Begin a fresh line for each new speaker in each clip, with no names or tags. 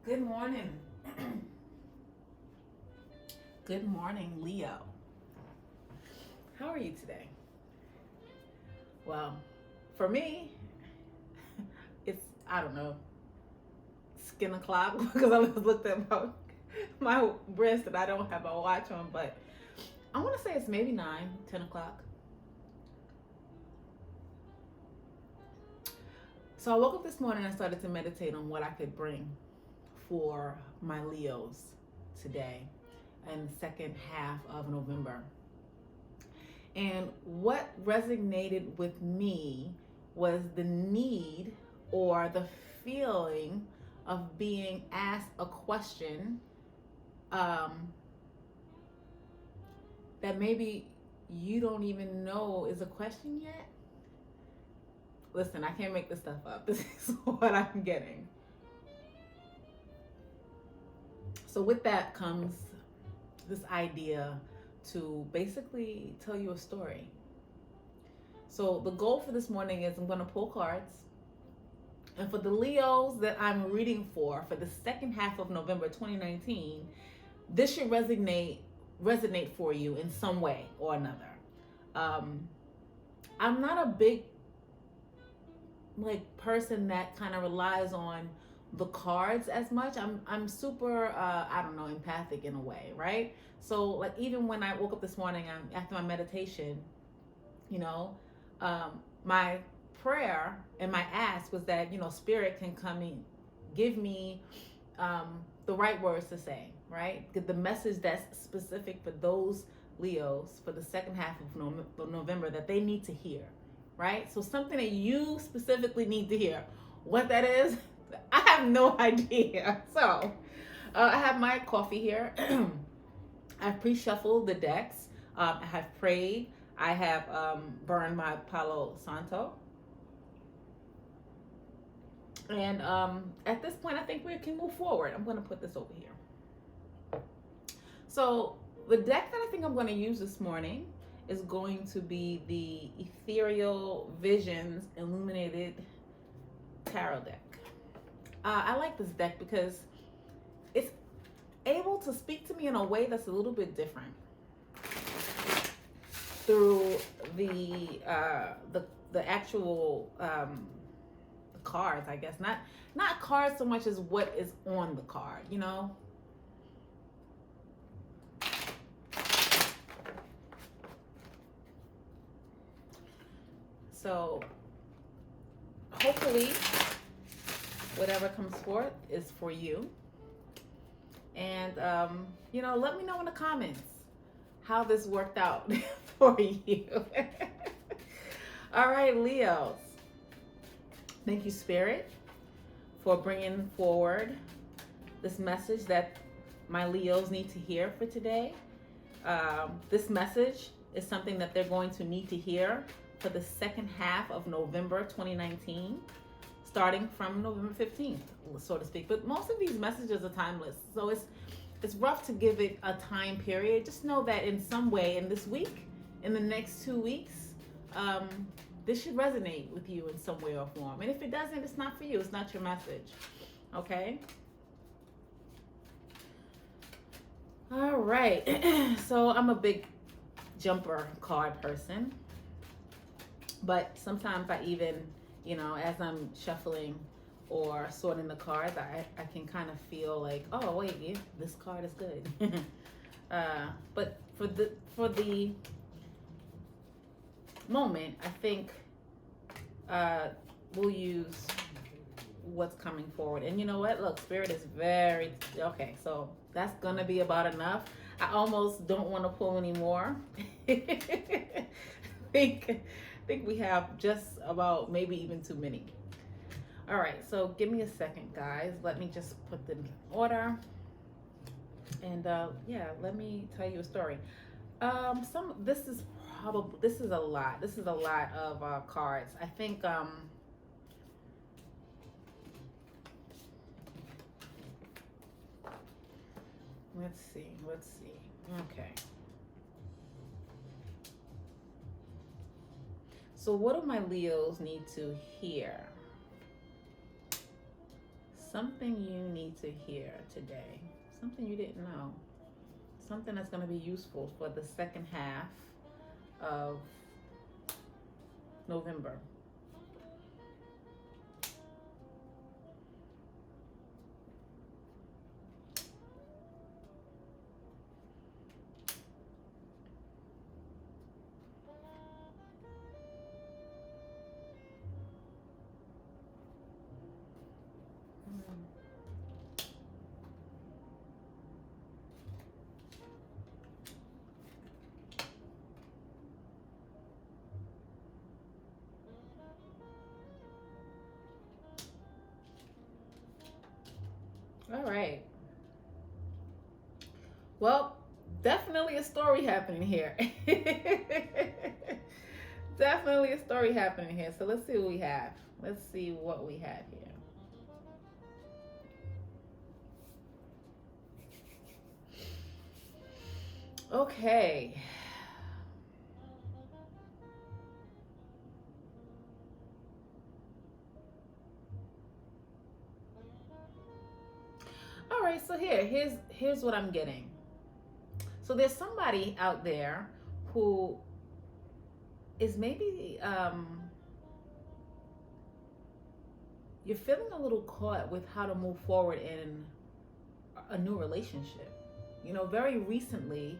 Good morning. Good morning, Leo. How are you today? Well, for me, it's, I don't know, skin o'clock because I just looked at my wrist and I don't have a watch on, but I want to say it's maybe 9, 10 o'clock. So I woke up this morning and I started to meditate on what I could bring for my Leos today and the second half of November. And what resonated with me was the need or the feeling of being asked a question um, that maybe you don't even know is a question yet. Listen, I can't make this stuff up. This is what I'm getting. So, with that comes this idea to basically tell you a story. So, the goal for this morning is I'm going to pull cards. And for the Leos that I'm reading for the second half of November 2019, this should resonate for you in some way or another. I'm not a big person that kind of relies on the cards as much. I'm super I don't know, empathic in a way, right? So like even when I woke up this morning, after my meditation, you know, my prayer and my ask was that spirit can come in, give me the right words to say, right? Get the message that's specific for those Leos for the second half of November that they need to hear, right? So something that you specifically need to hear. What that is, I have no idea. So I have my coffee here. I've pre-shuffled the decks. I have prayed. I have burned my Palo Santo. And at this point, I think we can move forward. I'm going to put this over here. So the deck that I think I'm going to use this morning is going to be the Ethereal Visions Illuminated Tarot deck. I like this deck because it's able to speak to me in a way that's a little bit different through the actual cards, I guess. Not cards so much as what is on the card, you know. So hopefully whatever comes forth is for you. And let me know in the comments how this worked out for you. All right, Leos. Thank you, Spirit, for bringing forward this message that my Leos need to hear for today. This message is something that they're going to need to hear for the second half of November 2019, starting from November 15th, so to speak. But most of these messages are timeless, so it's rough to give it a time period. Just know that in some way, in this week, in the next 2 weeks, this should resonate with you in some way or form. And if it doesn't, it's not for you. It's not your message. Okay? All right. So I'm a big jumper card person. But sometimes I even, as I'm shuffling or sorting the cards, I can kind of feel like, oh, wait, yeah, this card is good. But for the moment, I think we'll use what's coming forward. And you know what? Look, Spirit is very okay. So that's gonna be about enough. I almost don't want to pull anymore. think we have just about maybe even too many. All right, so give me a second, guys. Let me just put them in order. And let me tell you a story. This is a lot. This is a lot of cards. I think let's see. Okay. So what do my Leos need to hear? Something you need to hear today. Something you didn't know. Something that's going to be useful for the second half of November. All right. Well, definitely a story happening here. Definitely a story happening here. So let's see what we have. Let's see what we have here. Okay. All right, so here's what I'm getting. So there's somebody out there who is maybe you're feeling a little caught with how to move forward in a new relationship. You know, very recently,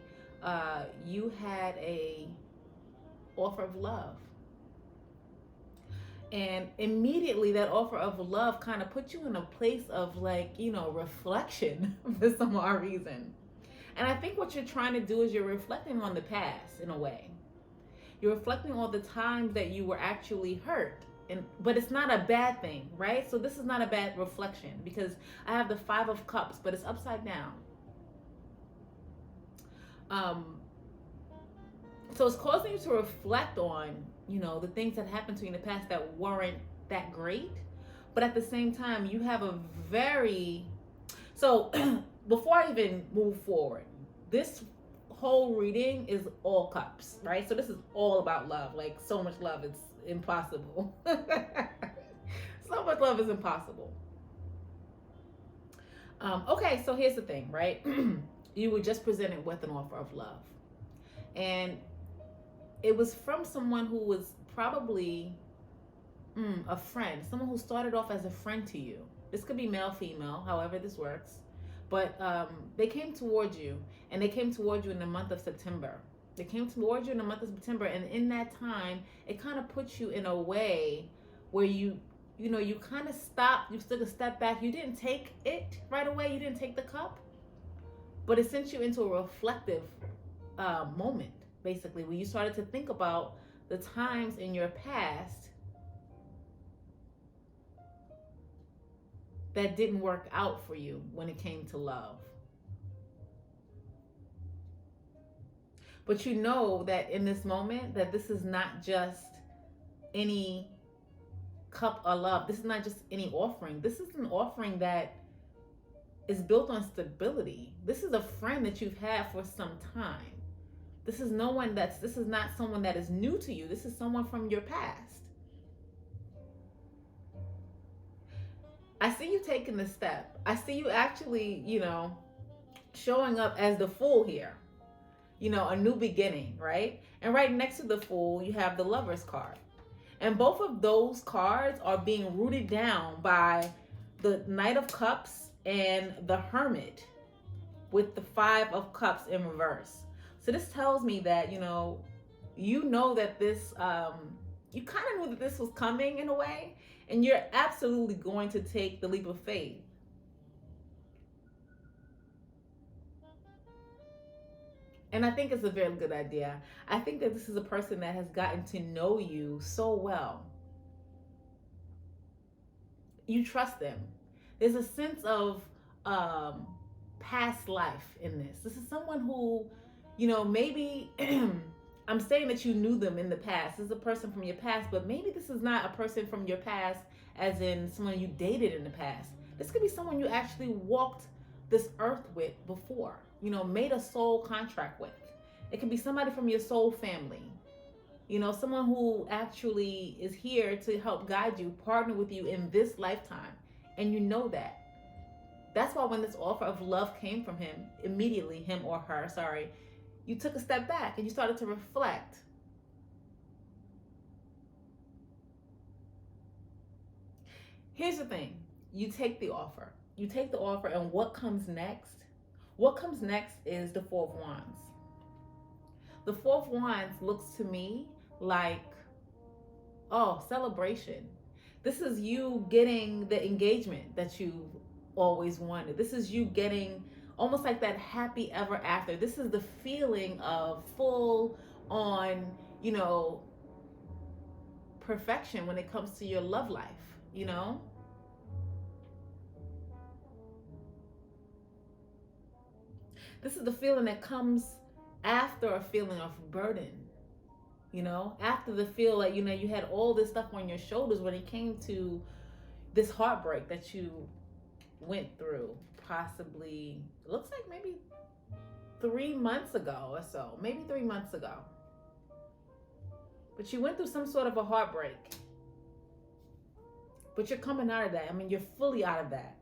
you had a offer of love, and immediately that offer of love kind of put you in a place of, like, you know, reflection for some odd reason. And I think what you're trying to do is you're reflecting on the past in a way. You're reflecting on the times that you were actually hurt. But it's not a bad thing, right? So this is not a bad reflection, because I have the 5 of Cups, but it's upside down. So it's causing you to reflect on, you know, the things that happened to you in the past that weren't that great. But at the same time, you have a very... So before I even move forward, this whole reading is all cups, right? So this is all about love. Like, so much love, it's impossible. So much love is impossible. Okay, so here's the thing, right? You were just presented with an offer of love. And it was from someone who was probably a friend, someone who started off as a friend to you. This could be male, female, however this works. But they came towards you, and they came towards you in the month of September. They came towards you in the month of September, and in that time, it kind of puts you in a way where you kind of stopped, you took a step back. You didn't take it right away. You didn't take the cup, but it sent you into a reflective moment, basically, where you started to think about the times in your past that didn't work out for you when it came to love. But you know that in this moment, that this is not just any cup of love. This is not just any offering. This is an offering that is built on stability. This is a friend that you've had for some time. This is not someone that is new to you. This is someone from your past. I see you taking the step. I see you actually, showing up as the Fool here. A new beginning, right? And right next to the Fool, you have the Lover's card. And both of those cards are being rooted down by the Knight of Cups and the Hermit with the 5 of Cups in reverse. So this tells me that, that this, you kind of knew that this was coming in a way, and you're absolutely going to take the leap of faith. And I think it's a very good idea. I think that this is a person that has gotten to know you so well. You trust them. There's a sense of past life in this. This is someone who, maybe I'm saying that you knew them in the past. This is a person from your past, but maybe this is not a person from your past as in someone you dated in the past. This could be someone you actually walked this earth with before, made a soul contract with. It could be somebody from your soul family, someone who actually is here to help guide you, partner with you in this lifetime. And you know that. That's why when this offer of love came from him, immediately, him or her, sorry, you took a step back and you started to reflect. Here's the thing. You take the offer. You take the offer, and what comes next? What comes next is the Four of Wands. The Four of Wands looks to me like, oh, celebration. This is you getting the engagement that you always wanted. This is you getting almost like that happy ever after. This is the feeling of full on, you know, perfection when it comes to your love life, you know? This is the feeling that comes after a feeling of burden, you know, after the feel like, you know, you had all this stuff on your shoulders when it came to this heartbreak that you went through, possibly, it looks like maybe 3 months ago or so, maybe 3 months ago. But you went through some sort of a heartbreak. But you're coming out of that. I mean, you're fully out of that.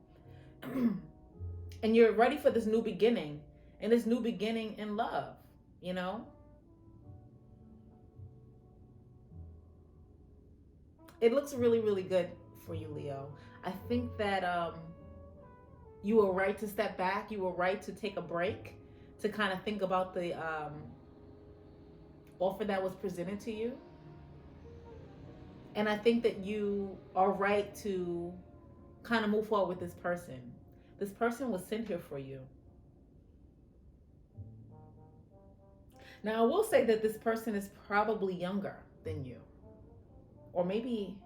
And you're ready for this new beginning. And this new beginning in love, you know? It looks really, really good for you, Leo. I think that you were right to step back. You were right to take a break, to kind of think about the offer that was presented to you. And I think that you are right to kind of move forward with this person. This person was sent here for you. Now, I will say that this person is probably younger than you, or maybe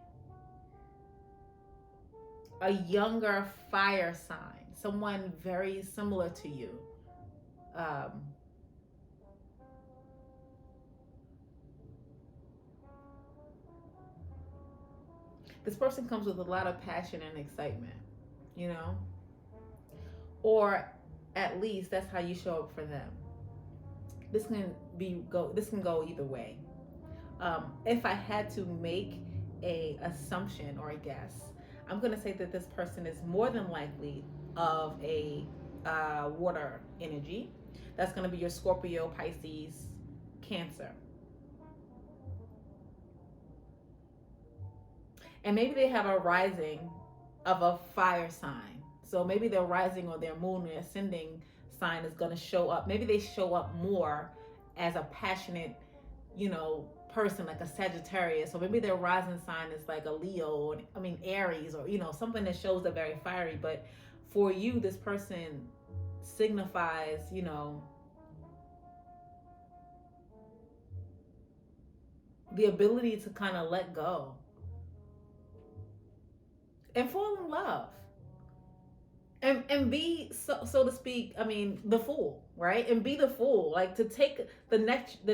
a younger fire sign, someone very similar to you. This person comes with a lot of passion and excitement, you know? Or at least that's how you show up for them. This can go either way. If I had to make a assumption or a guess, I'm going to say that this person is more than likely of a water energy. That's going to be your Scorpio, Pisces, Cancer. And maybe they have a rising of a fire sign. So maybe their rising or their moon or ascending sign is going to show up. Maybe they show up more as a passionate, you know, person, like a Sagittarius. So maybe their rising sign is like a Leo, or, I mean, Aries, or, you know, something that shows they're very fiery. But for you, this person signifies, you know, the ability to kind of let go and fall in love. And be, so to speak, I mean, the fool, right? And be the fool, like to take the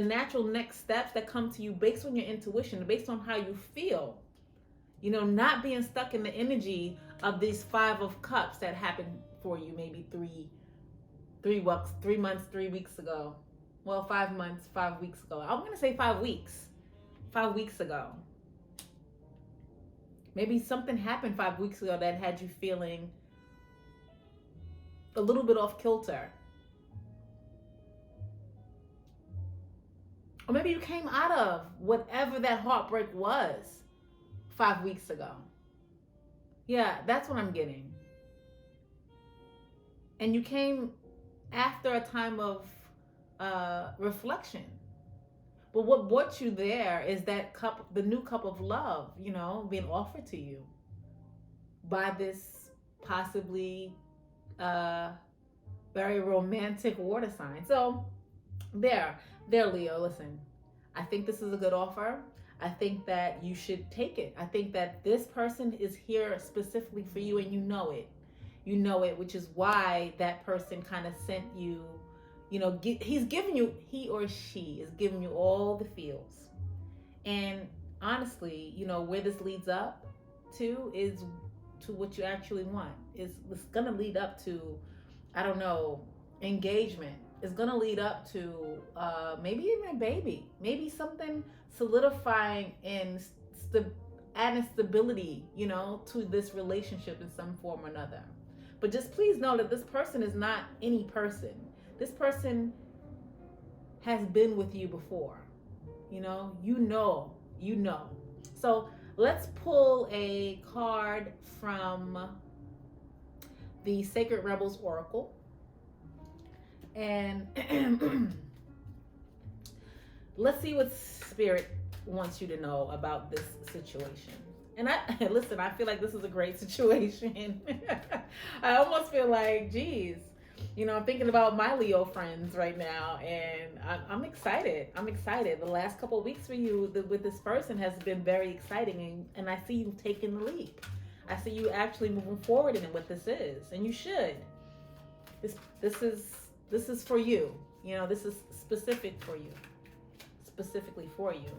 natural next steps that come to you based on your intuition, based on how you feel, you know, not being stuck in the energy of these Five of Cups that happened for you maybe 3 months, 3 weeks ago. Well, 5 months, 5 weeks ago. I'm going to say 5 weeks. 5 weeks ago. Maybe something happened 5 weeks ago that had you feeling a little bit off kilter. Or maybe you came out of whatever that heartbreak was 5 weeks ago. Yeah, that's what I'm getting. And you came after a time of reflection. But what brought you there is that cup, the new cup of love, you know, being offered to you by this possibly very romantic water sign. So there, Leo, listen, I think this is a good offer. I think that you should take it. I think that this person is here specifically for you, and you know it. You know it, which is why that person kind of sent you, you know, he's giving you, he or she is giving you all the feels. And honestly, you know, where this leads up to is to what you actually want. It's going to lead up to, I don't know, engagement. It's going to lead up to maybe even a baby. Maybe something solidifying and adding stability, you know, to this relationship in some form or another. But just please know that this person is not any person. This person has been with you before. You know. So let's pull a card from the Sacred Rebels Oracle. And let's see what Spirit wants you to know about this situation. And listen, I feel like this is a great situation. I almost feel like, geez, I'm thinking about my Leo friends right now, and I'm excited. I'm excited. The last couple of weeks for you with this person has been very exciting, and I see you taking the leap. I see you actually moving forward in what this is, and you should. This is for you. This is specifically for you.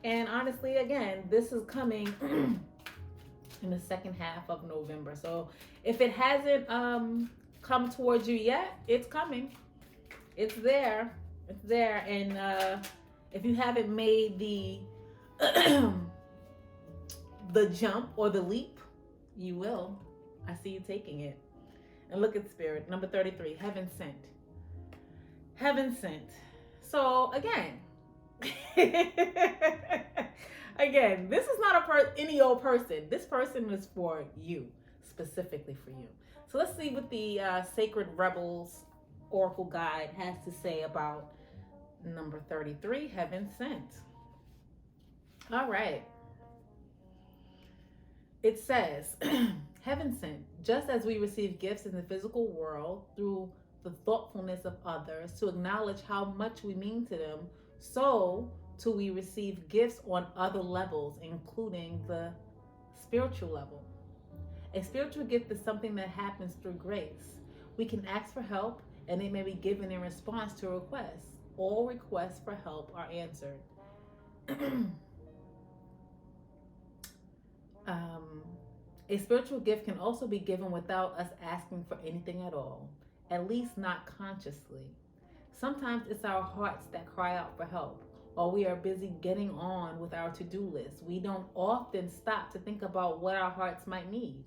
And honestly, again, this is coming in the second half of November. So if it hasn't come towards you yet, it's coming. It's there. It's there. And if you haven't made the the jump or the leap, you will. I see you taking it. And look at Spirit. Number 33, Heaven Sent. Heaven Sent. So again, this is not any old person. This person is for you, specifically for you. So let's see what the Sacred Rebels Oracle Guide has to say about number 33, Heaven Sent. All right. It says, Heaven sent, just as we receive gifts in the physical world through the thoughtfulness of others to acknowledge how much we mean to them, so too we receive gifts on other levels, including the spiritual level. A spiritual gift is something that happens through grace. We can ask for help, and it may be given in response to a request. All requests for help are answered. A spiritual gift can also be given without us asking for anything at all, at least not consciously. Sometimes it's our hearts that cry out for help, while we are busy getting on with our to-do list. We don't often stop to think about what our hearts might need.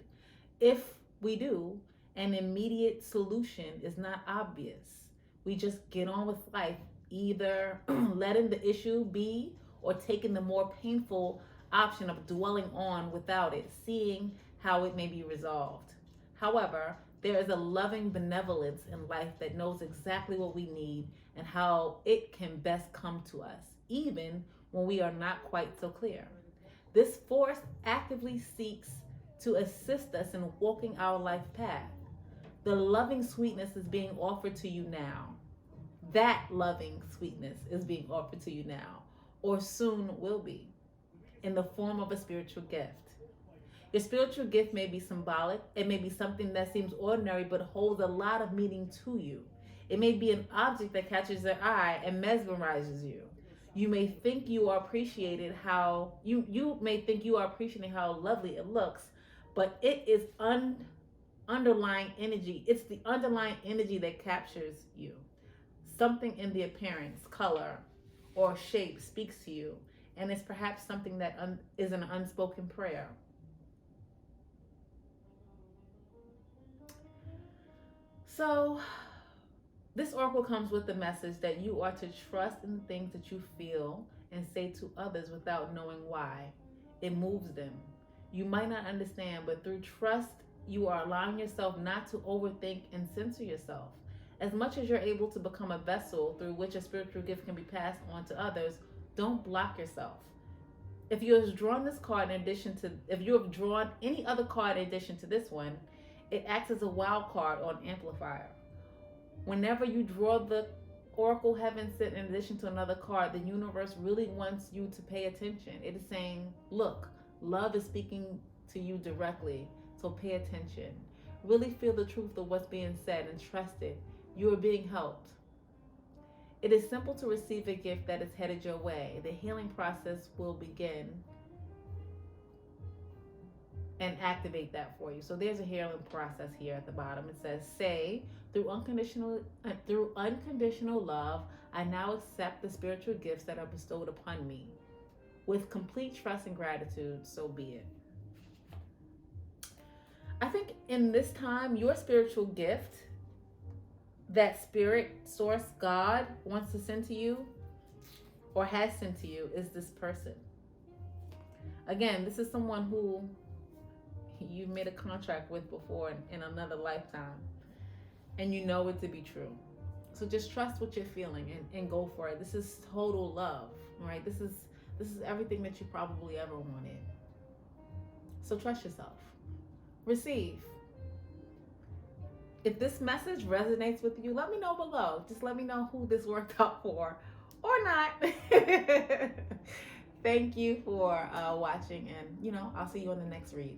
If we do, an immediate solution is not obvious. We just get on with life, either letting the issue be or taking the more painful option of dwelling on without it, seeing how it may be resolved. However, there is a loving benevolence in life that knows exactly what we need and how it can best come to us, even when we are not quite so clear. This force actively seeks to assist us in walking our life path. The loving sweetness is being offered to you now. That loving sweetness is being offered to you now, or soon will be, in the form of a spiritual gift. Your spiritual gift may be symbolic. It may be something that seems ordinary but holds a lot of meaning to you. It may be an object that catches your eye and mesmerizes you. You may think you are appreciated how you may think you are appreciating how lovely it looks, but it is underlying energy. It's the underlying energy that captures you. Something in the appearance, color, or shape speaks to you, and it's perhaps something that is an unspoken prayer. So, this oracle comes with the message that you are to trust in the things that you feel and say to others without knowing why. It moves them. You might not understand, but through trust, you are allowing yourself not to overthink and censor yourself. As much as you're able to become a vessel through which a spiritual gift can be passed on to others, don't block yourself. If you have drawn this card if you have drawn any other card in addition to this one, it acts as a wild card on amplifier. Whenever you draw the Oracle Heaven Sent in addition to another card, the universe really wants you to pay attention. It is saying, look, love is speaking to you directly, so pay attention. Really feel the truth of what's being said and trust it. You are being helped. It is simple to receive a gift that is headed your way. The healing process will begin and activate that for you. So there's a healing process here at the bottom. It says, say, through unconditional love, I now accept the spiritual gifts that are bestowed upon me. With complete trust and gratitude, so be it. I think in this time, your spiritual gift, that spirit source God wants to send to you or has sent to you, is this person. Again, this is someone who you made a contract with before in another lifetime, and you know it to be true. So just trust what you're feeling and go for it. This is total love, right? This is everything that you probably ever wanted. So trust yourself. Receive. If this message resonates with you, let me know below. Just let me know who this worked out for or not. Thank you for watching, and I'll see you on the next read.